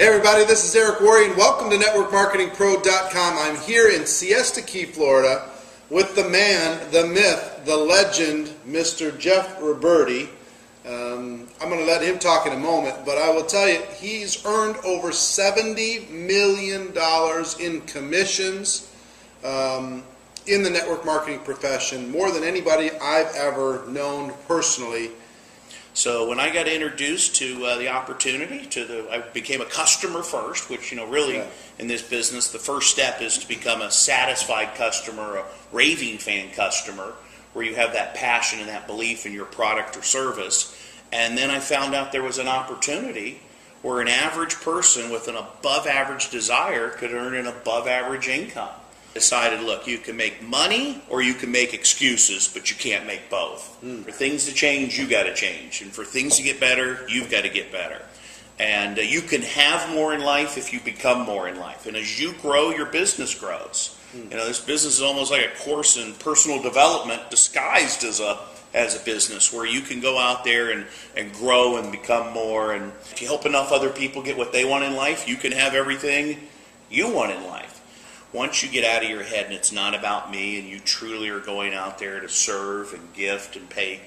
Hey everybody, this is Worre and welcome to NetworkMarketingPro.com. I'm here in Siesta Key, Florida with the man, the myth, the legend, Mr. Jeff Roberti. I'm going to let him talk in a moment, but I will tell you, he's earned over $70 million in commissions in the network marketing profession, more than anybody I've ever known personally. So when I got introduced to the opportunity, I became a customer first, which, really in this business, the first step is to become a satisfied customer, a raving fan customer, where you have that passion and that belief in your product or service. And then I found out there was an opportunity where an average person with an above average desire could earn an above average income. Decided, look, you can make money or you can make excuses, but you can't make both. For things to change, you got to change. And for things to get better, you've got to get better. And you can have more in life if you become more in life. And as you grow, your business grows. This business is almost like a course in personal development disguised as a business, where you can go out there and grow and become more. And if you help enough other people get what they want in life, you can have everything you want in life. Once you get out of your head and it's not about me and you truly are going out there to serve and gift and pay,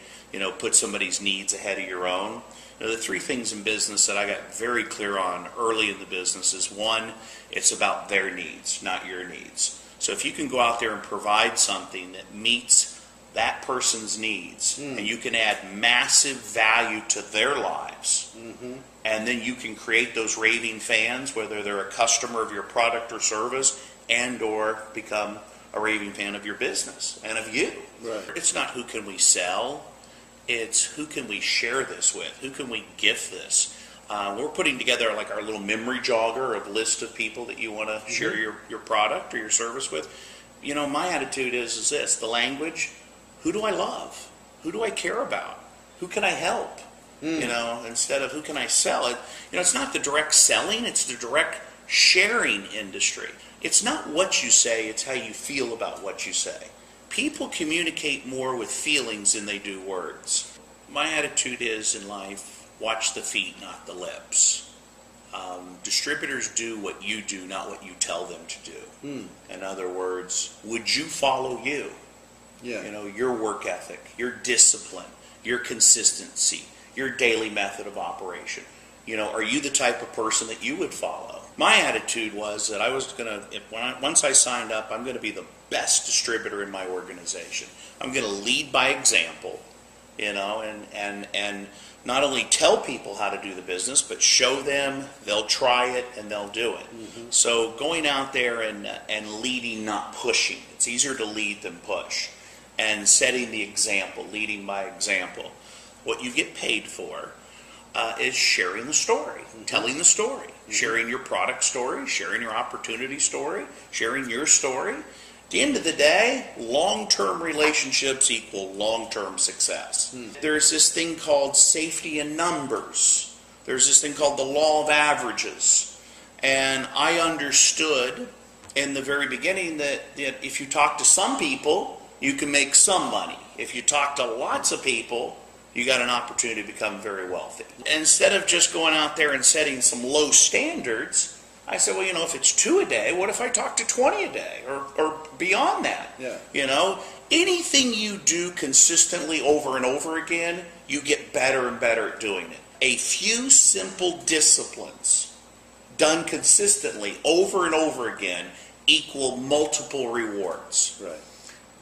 put somebody's needs ahead of your own. The three things in business that I got very clear on early in the business is, one, it's about their needs, not your needs. So if you can go out there and provide something that meets that person's needs and you can add massive value to their lives, and then you can create those raving fans, whether they're a customer of your product or service, and or become a raving fan of your business and of you. Right. It's not who can we sell, it's who can we share this with, who can we gift this. We're putting together like our little memory jogger of list of people that you want to share your product or your service with. My attitude is this, the language, who do I love? Who do I care about? Who can I help? Instead of who can I sell it. It's not the direct selling, it's the direct sharing industry. It's not what you say, it's how you feel about what you say. People communicate more with feelings than they do words. My attitude is in life, watch the feet, not the lips. Distributors do what you do, not what you tell them to do. In other words, would you follow you? Your work ethic, your discipline, your consistency, your daily method of operation. Are you the type of person that you would follow? My attitude was that I was going to, once I signed up, I'm going to be the best distributor in my organization. I'm going to lead by example, and not only tell people how to do the business, but show them, they'll try it, and they'll do it. So going out there and leading, not pushing. It's easier to lead than push. And setting the example, leading by example. What you get paid for is sharing the story, telling the story, sharing your product story, sharing your opportunity story, sharing your story. At the end of the day, long-term relationships equal long-term success. There's this thing called safety in numbers. There's this thing called the law of averages. And I understood in the very beginning that if you talk to some people, you can make some money. If you talk to lots of people, you got an opportunity to become very wealthy. Instead of just going out there and setting some low standards, I said, well, if it's 2 a day, what if I talk to 20 a day or beyond that? Anything you do consistently over and over again, you get better and better at doing it. A few simple disciplines done consistently over and over again equal multiple rewards. Right.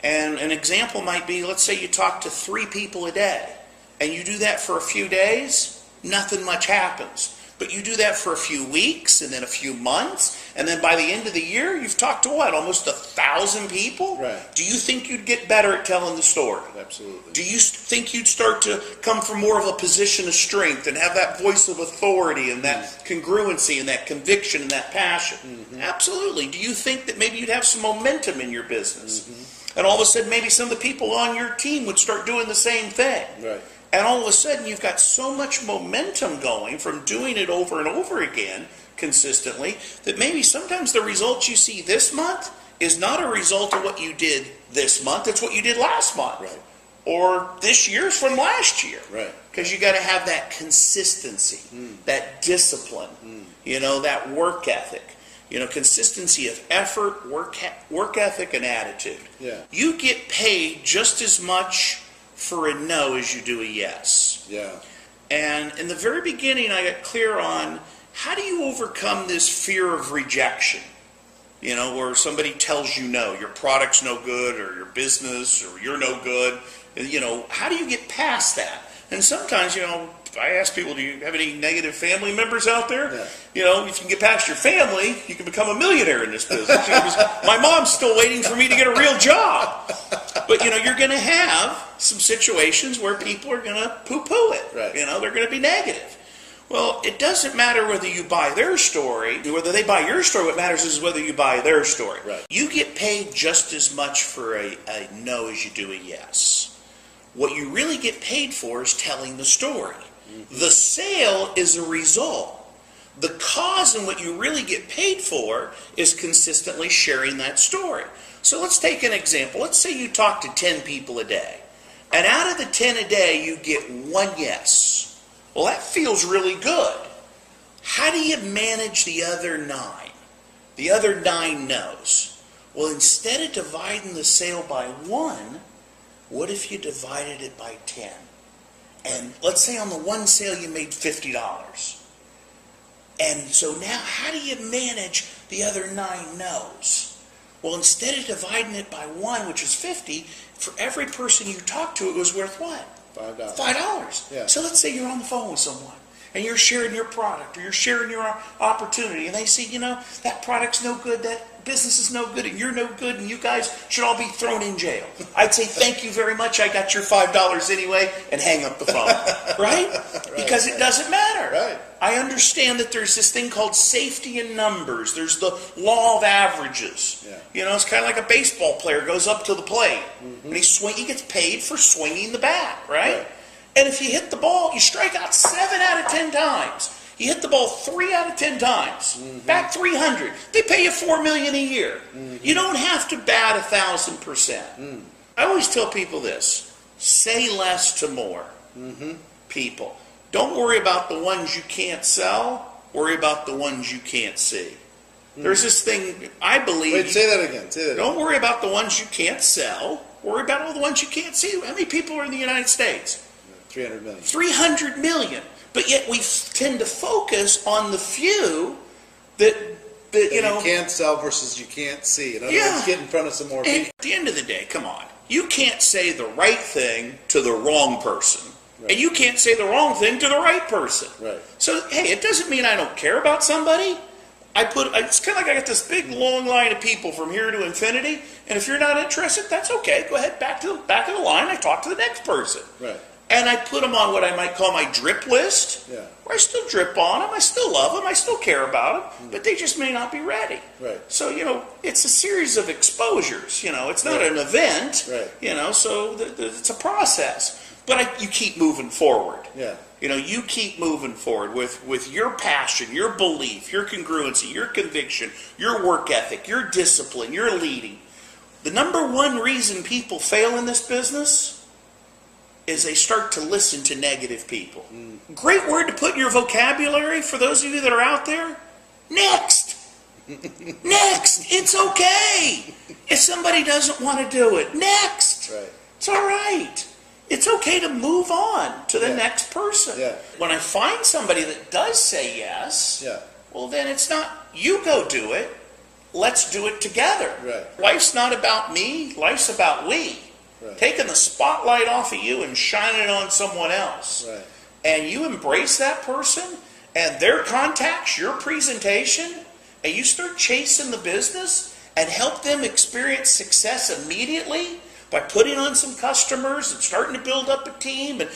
And an example might be, let's say you talk to 3 people a day. And you do that for a few days, nothing much happens. But you do that for a few weeks, and then a few months, and then by the end of the year, you've talked to what, almost 1,000 people? Right. Do you think you'd get better at telling the story? Absolutely. Do you think you'd start to come from more of a position of strength and have that voice of authority and that congruency and that conviction and that passion? Absolutely. Do you think that maybe you'd have some momentum in your business? And all of a sudden, maybe some of the people on your team would start doing the same thing. Right. And all of a sudden, you've got so much momentum going from doing it over and over again consistently that maybe sometimes the results you see this month is not a result of what you did this month. It's what you did last month. Right. or this year's from last year. Right. Because you got to have that consistency, that discipline, that work ethic. Consistency of effort, work ethic, and attitude. Yeah. You get paid just as much for a no as you do a yes. Yeah. And in the very beginning, I got clear on how do you overcome this fear of rejection? Where somebody tells you no, your product's no good, or your business, or you're no good. How do you get past that? And sometimes, I ask people, do you have any negative family members out there? Yeah. If you can get past your family, you can become a millionaire in this business. My mom's still waiting for me to get a real job. But, you're going to have some situations where people are going to poo-poo it. Right. They're going to be negative. Well, it doesn't matter whether you buy their story, whether they buy your story. What matters is whether you buy their story. Right. You get paid just as much for a no as you do a yes. What you really get paid for is telling the story. The sale is a result. The cause and what you really get paid for is consistently sharing that story. So let's take an example. Let's say you talk to 10 people a day. And out of the 10 a day, you get one yes. Well, that feels really good. How do you manage the other 9? The other 9 no's? Well, instead of dividing the sale by 1, what if you divided it by 10? And let's say on the one sale you made $50. And so now how do you manage the other 9 no's? Well, instead of dividing it by 1, which is 50, for every person you talk to, it was worth what? $5. $5. Yeah. So let's say you're on the phone with someone and you're sharing your product or you're sharing your opportunity, and they say, that product's no good, that business is no good, and you're no good, and you guys should all be thrown in jail. I'd say, thank you very much, I got your $5 anyway, and hang up the phone. Right? Because it doesn't matter. Right. I understand that there's this thing called safety in numbers. There's the law of averages. Yeah. It's kind of like a baseball player goes up to the plate, and he gets paid for swinging the bat, right? And if you hit the ball, you strike out 7 out of 10 times. You hit the ball 3 out of 10 times. Back 300. They pay you $4 million a year. You don't have to bat 1,000%. I always tell people this: say less to more. People, don't worry about the ones you can't sell. Worry about the ones you can't see. There's this thing I believe. Wait, say that again. Don't worry about the ones you can't sell. Worry about all the ones you can't see. How many people are in the United States? 300 million. 300 million. But yet we tend to focus on the few that you can't sell versus you can't see. In other words, get in front of some more people. At the end of the day, come on. You can't say the right thing to the wrong person. Right. And you can't say the wrong thing to the right person. Right. So, hey, it doesn't mean I don't care about somebody. It's kind of like I got this big long line of people from here to infinity, and if you're not interested, that's okay. Go ahead, back to the line. I talk to the next person. Right. And I put them on what I might call my drip list, Yeah. where I still drip on them, I still love them, I still care about them, but they just may not be ready. Right. So, it's a series of exposures, it's not an event, Right. So it's a process. But you keep moving forward. Yeah. You keep moving forward with your passion, your belief, your congruency, your conviction, your work ethic, your discipline, your leading. The number one reason people fail in this business is they start to listen to negative people. Great word to put in your vocabulary for those of you that are out there. Next. Next. It's okay. If somebody doesn't want to do it, next. Right. It's all right. It's okay to move on to the next person. Yeah. When I find somebody that does say yes, well, then it's not you go do it. Let's do it together. Right. Life's not about me. Life's about we. Right. Taking the spotlight off of you and shining it on someone else. Right. And you embrace that person and their contacts, your presentation, and you start chasing the business and help them experience success immediately by putting on some customers and starting to build up a team. And,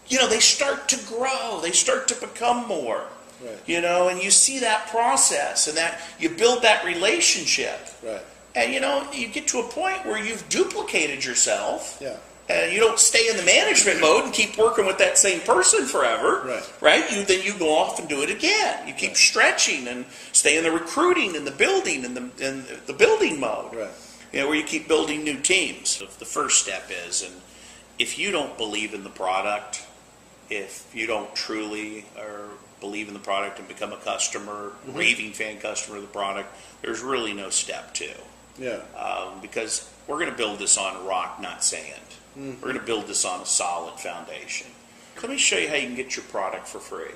they start to grow. They start to become more. Right. And you see that process and that you build that relationship. Right. And, you get to a point where you've duplicated yourself. Yeah. And you don't stay in the management mode and keep working with that same person forever. Right? Then you go off and do it again. You keep stretching and stay in the recruiting and the building and the building mode. Right. Where you keep building new teams. The first step is, if you don't believe in the product, if you don't truly or believe in the product and become a customer, raving fan customer of the product, there's really no step two. Yeah. Because we're going to build this on rock, not sand. We're going to build this on a solid foundation. Let me show you how you can get your product for free.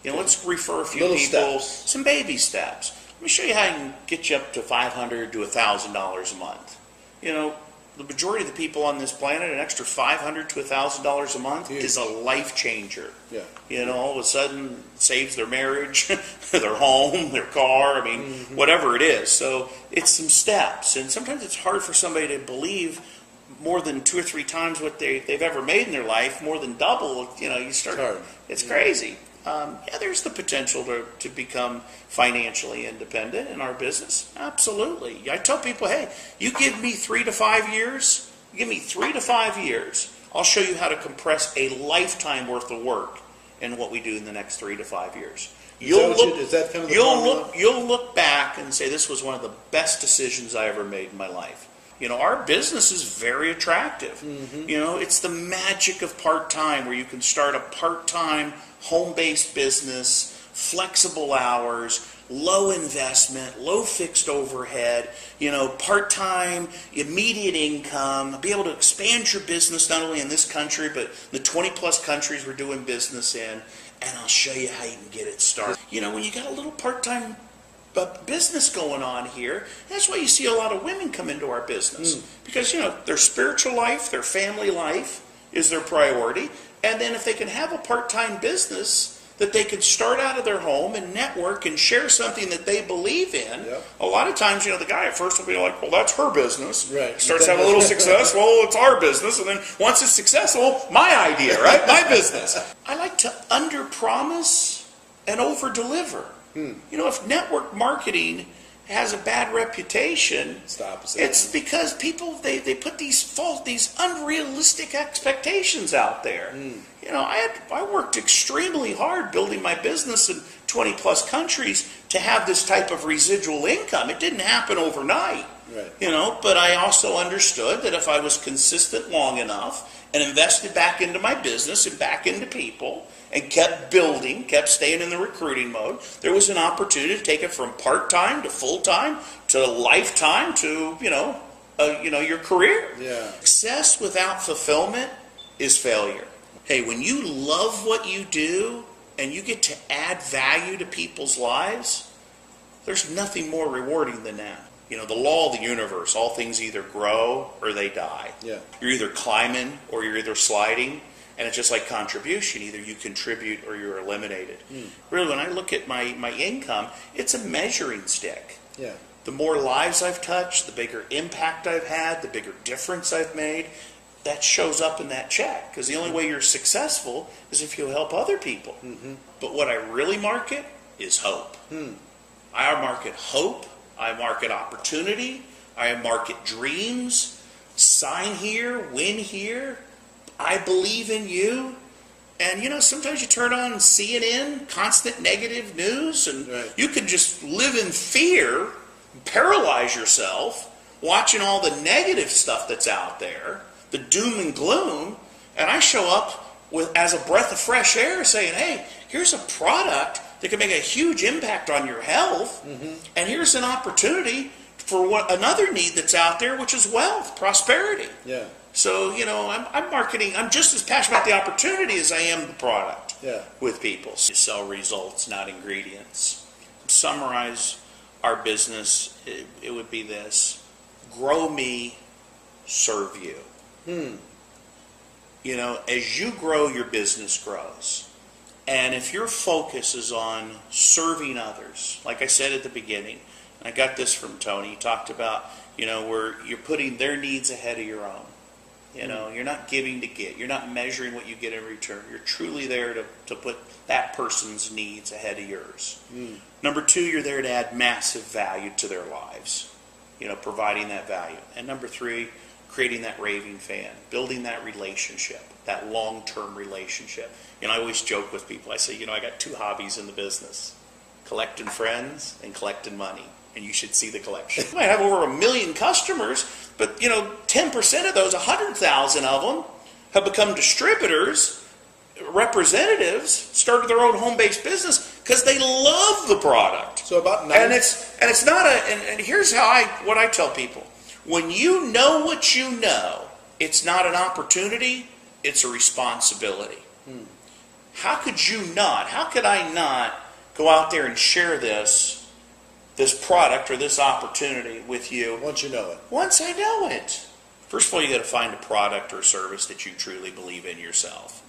Let's refer a few Little people, steps. some baby steps. Let me show you how I can get you up to $500 to $1,000 a month. The majority of the people on this planet, an extra $500 to $1,000 a month is a life changer. Yeah. All of a sudden saves their marriage, their home, their car, whatever it is. So it's some steps. And sometimes it's hard for somebody to believe more than 2 or 3 times what they've ever made in their life, more than double. You start. It's crazy. There's the potential to become financially independent in our business. Absolutely. I tell people, hey, you give me 3 to 5 years, I'll show you how to compress a lifetime worth of work in what we do in the next 3 to 5 years. Is that kind of the formula? You'll look back and say this was one of the best decisions I ever made in my life. Our business is very attractive. It's the magic of part-time, where you can start a part-time home-based business, flexible hours, low investment, low fixed overhead, part-time, immediate income, be able to expand your business not only in this country, but the 20-plus countries we're doing business in, and I'll show you how you can get it started. When you got a little part-time business going on here, that's why you see a lot of women come into our business. Because, their spiritual life, their family life is their priority. And then if they can have a part-time business that they can start out of their home and network and share something that they believe in, a lot of times, the guy at first will be like, well, that's her business. Right. Starts having a little success, well, it's our business. And then once it's successful, my idea, right? My business. I like to under-promise and over-deliver. If network marketing has a bad reputation, it's because people they put these unrealistic expectations out there. I worked extremely hard building my business in 20 plus countries to have this type of residual income. It didn't happen overnight. Right. But I also understood that if I was consistent long enough and invested back into my business and back into people and kept building, kept staying in the recruiting mode, there was an opportunity to take it from part-time to full-time to lifetime to, your career. Yeah. Success without fulfillment is failure. Hey, when you love what you do and you get to add value to people's lives, there's nothing more rewarding than that. The law of the universe, all things either grow or they die. Yeah. You're either climbing or you're either sliding. And it's just like contribution. Either you contribute or you're eliminated. Really, when I look at my income, it's a measuring stick. Yeah. The more lives I've touched, the bigger impact I've had, the bigger difference I've made, that shows up in that check. Because the only way you're successful is if you help other people. But what I really market is hope. I market hope. I market opportunity. I market dreams. Sign here, win here. I believe in you. And, sometimes you turn on CNN, constant negative news, and you can just live in fear, paralyze yourself, watching all the negative stuff that's out there, the doom and gloom, and I show up as a breath of fresh air saying, hey, here's a product that can make a huge impact on your health, and here's an opportunity for another need that's out there, which is wealth, prosperity. Yeah. So, I'm marketing. I'm just as passionate about the opportunity as I am the product with people. You sell results, not ingredients. To summarize our business, it would be this. Grow me, serve you. As you grow, your business grows. And if your focus is on serving others, like I said at the beginning, and I got this from Tony, he talked about, where you're putting their needs ahead of your own. You're not giving to get. You're not measuring what you get in return. You're truly there to put that person's needs ahead of yours. Number 2, you're there to add massive value to their lives, providing that value. And number 3, creating that raving fan, building that relationship, that long-term relationship. I always joke with people. I say, I got 2 hobbies in the business, collecting friends and collecting money. And you should see the collection. You might have over 1 million customers, but 10% of those, 100,000 of them, have become distributors, representatives, started their own home-based business because they love the product. So about 90. And it's not and here's what I tell people. When you know what you know, it's not an opportunity, it's a responsibility. How could I not go out there and share this product or this opportunity with you? Once you know it. Once I know it. First of all, you got to find a product or service that you truly believe in yourself.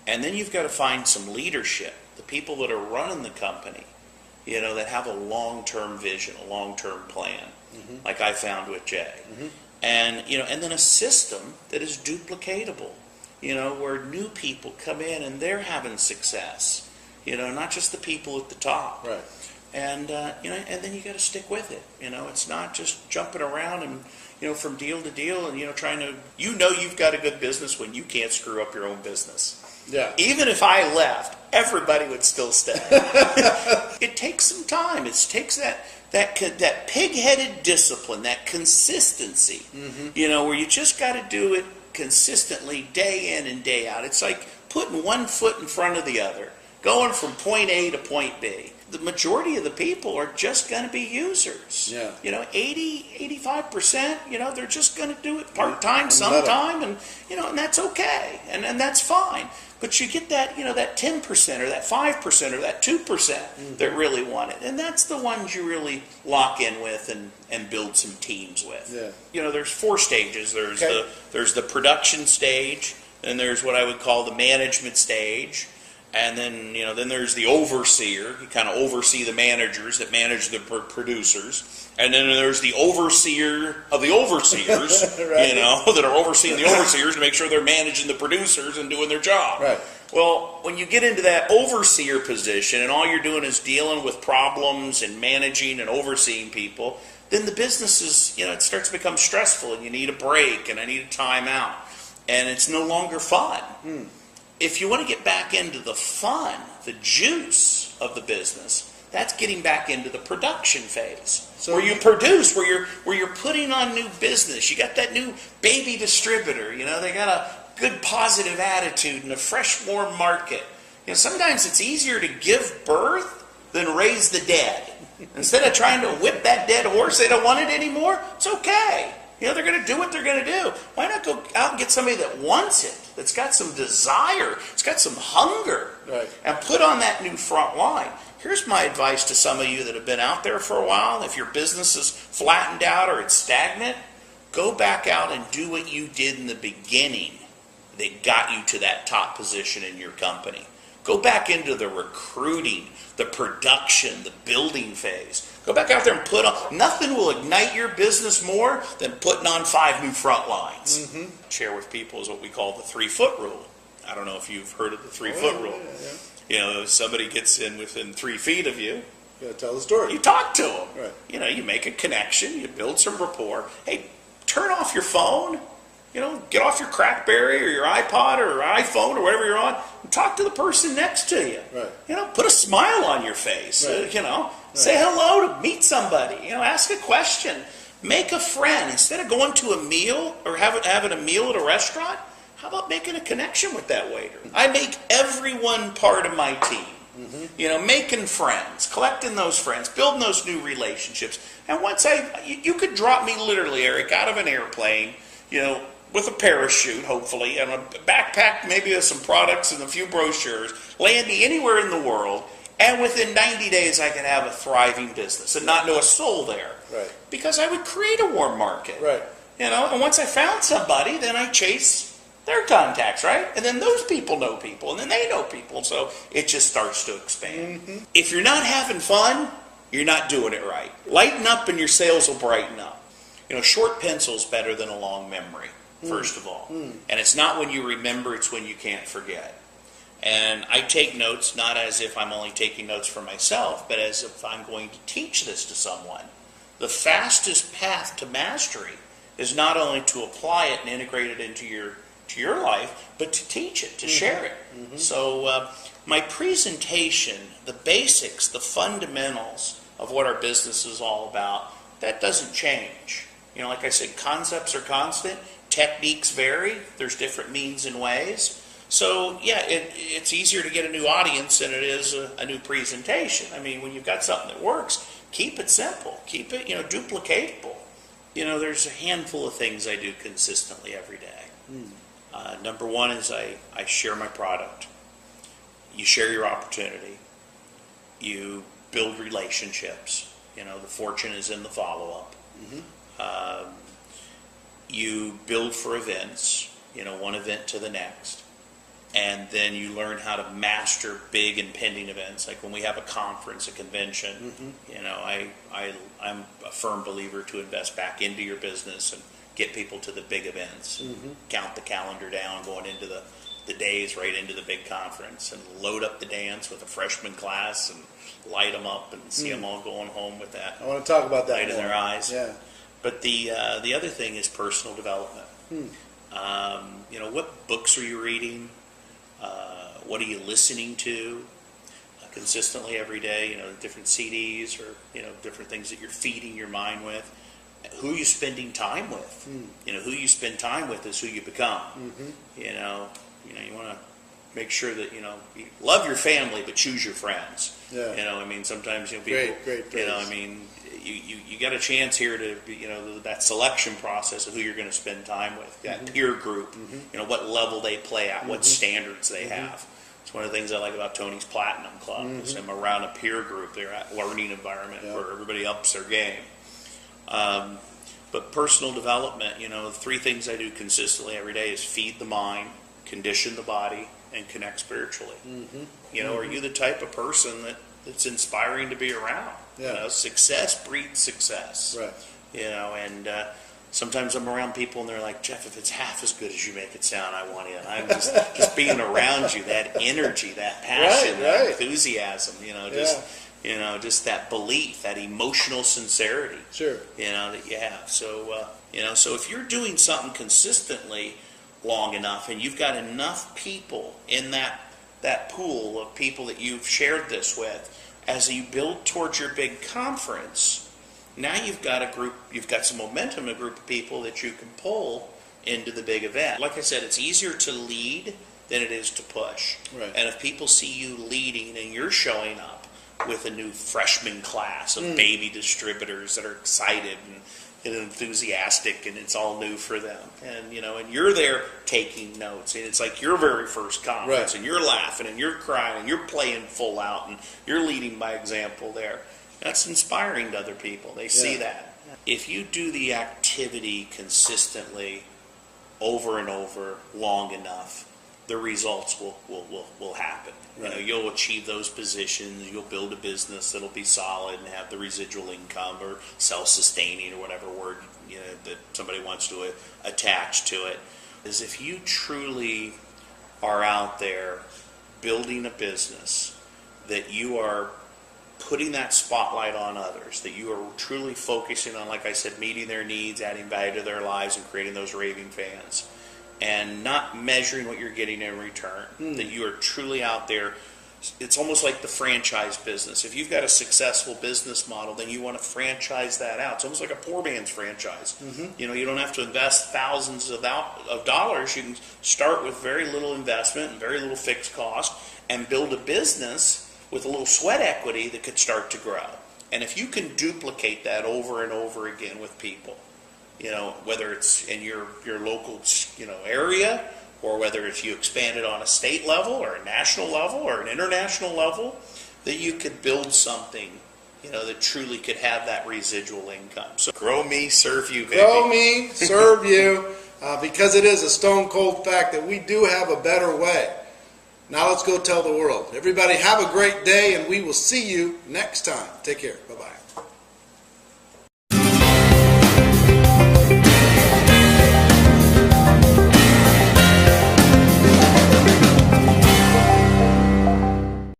And then you've got to find some leadership, the people that are running the company, that have a long-term vision, a long-term plan, like I found with Jay. And, and then a system that is duplicatable, where new people come in and they're having success, not just the people at the top. Right. And, and then you got to stick with it. It's not just jumping around and, from deal to deal and, trying to, you've got a good business when you can't screw up your own business. Yeah. Even if I left, everybody would still stay. It takes some time. It takes that pig-headed discipline, that consistency, where you just got to do it consistently day in and day out. It's like putting one foot in front of the other, going from point A to point B. The majority of the people are just going to be users. Yeah. 80, 85%, they're just going to do it part-time sometime, and that's okay, and that's fine. But you get that, that 10% or that 5% or that 2% that really want it. And that's the ones you really lock in with and build some teams with. Yeah. There's 4 stages. There's the production stage, and there's what I would call the management stage. And then, then there's the overseer. You kind of oversee the managers that manage the producers. And then there's the overseer of the overseers, right. That are overseeing the overseers to make sure they're managing the producers and doing their job. Right. Well, when you get into that overseer position and all you're doing is dealing with problems and managing and overseeing people, then the business is, it starts to become stressful and you need a break and I need a timeout. And it's no longer fun. If you want to get back into the fun, the juice of the business, that's getting back into the production phase. So where you produce, where you're putting on new business. You got that new baby distributor, they got a good positive attitude and a fresh, warm market. Sometimes it's easier to give birth than raise the dead. Instead of trying to whip that dead horse, they don't want it anymore, it's okay. They're going to do what they're going to do. Why not go out and get somebody that wants it, that's got some desire, it's got some hunger, right, and put on that new front line? Here's my advice to some of you that have been out there for a while. If your business is flattened out or it's stagnant, go back out and do what you did in the beginning that got you to that top position in your company. Go back into the recruiting, the production, the building phase. Go back out there and put on. Nothing will ignite your business more than putting on 5 new front lines. Share with people is what we call the 3-foot rule. I don't know if you've heard of the 3-foot rule. If somebody gets in within 3 feet of you, you gotta tell the story. You talk to them. Right. You make a connection. You build some rapport. Hey, turn off your phone. Get off your Crackberry or your iPod or iPhone or whatever you're on and talk to the person next to you. Right. Put a smile on your face. Right. Say hello to meet somebody. Ask a question. Make a friend. Instead of going to a meal or having a meal at a restaurant, how about making a connection with that waiter? I make everyone part of my team. Making friends, collecting those friends, building those new relationships. And once you could drop me literally, Eric, out of an airplane, with a parachute, hopefully, and a backpack maybe with some products and a few brochures, land me anywhere in the world, and within 90 days I could have a thriving business and not know a soul there. Right. Because I would create a warm market. Right. And once I found somebody, then I chase their contacts, right? And then those people know people, and then they know people, so it just starts to expand. If you're not having fun, you're not doing it right. Lighten up and your sales will brighten up. Short pencil's better than a long memory. First of all. And it's not when you remember, it's when you can't forget. And I take notes not as if I'm only taking notes for myself, but as if I'm going to teach this to someone. The fastest path to mastery is not only to apply it and integrate it into your life, but to teach it, to share it. So my presentation, the basics, the fundamentals of what our business is all about, that doesn't change. Like I said, concepts are constant. techniques vary. There's different means and ways. So yeah, it's easier to get a new audience than it is a new presentation. I mean, when you've got something that works, keep it simple. Keep it, duplicatable. There's a handful of things I do consistently every day. Number one is I share my product. You share your opportunity. You build relationships. The fortune is in the follow-up. You build for events, one event to the next. And then you learn how to master big impending events. Like when we have a conference, a convention, I'm a firm believer to invest back into your business and get people to the big events. Count the calendar down, going into the days right into the big conference, and load up the dance with a freshman class and light them up and see them all going home with that. I want to talk about that light in their eyes. Yeah. But the other thing is personal development. What books are you reading? What are you listening to consistently every day? Different CDs or different things that you're feeding your mind with. Who are you spending time with? Who you spend time with is who you become. You want to make sure that you love your family, but choose your friends. Yeah. Sometimes people. Great. You got a chance here to that selection process of who you're going to spend time with. That peer group. What level they play at, what standards they have. It's one of the things I like about Tony's Platinum Club. Is I'm around a peer group. They're at learning environment where everybody ups their game. But personal development, the three things I do consistently every day is feed the mind, condition the body, and connect spiritually. Are you the type of person that's inspiring to be around? Success breeds success. Right. And sometimes I'm around people and they're like, Jeff, if it's half as good as you make it sound, I want it. I'm just being around you, that energy, that passion, that enthusiasm, just that belief, that emotional sincerity, that you have. So, so if you're doing something consistently long enough and you've got enough people in that pool of people that you've shared this with, as you build towards your big conference, now you've got some momentum, a group of people that you can pull into the big event. Like I said, it's easier to lead than it is to push. Right. And if people see you leading and you're showing up with a new freshman class of baby distributors that are excited and enthusiastic, and it's all new for them, and you're there taking notes, and it's like your very first conference, and you're laughing and you're crying and you're playing full out and you're leading by example there. That's inspiring to other people. They see that. If you do the activity consistently over and over long enough, the results will happen. Right. You'll achieve those positions. You'll build a business that'll be solid and have the residual income or self-sustaining or whatever word that somebody wants to attach to it. Is if you truly are out there building a business that you are putting that spotlight on others, that you are truly focusing on, like I said, meeting their needs, adding value to their lives, and creating those raving fans, and not measuring what you're getting in return, that you are truly out there. It's almost like the franchise business. If you've got a successful business model, then you want to franchise that out. It's almost like a poor man's franchise. You don't have to invest thousands of dollars. You can start with very little investment and very little fixed cost and build a business with a little sweat equity that could start to grow. And if you can duplicate that over and over again with people, whether it's in your local, area, or whether if you expand it on a state level or a national level or an international level, that you could build something, that truly could have that residual income. So grow me, serve you, baby. Grow me, serve you, because it is a stone cold fact that we do have a better way. Now let's go tell the world. Everybody have a great day, and we will see you next time. Take care. Bye-bye.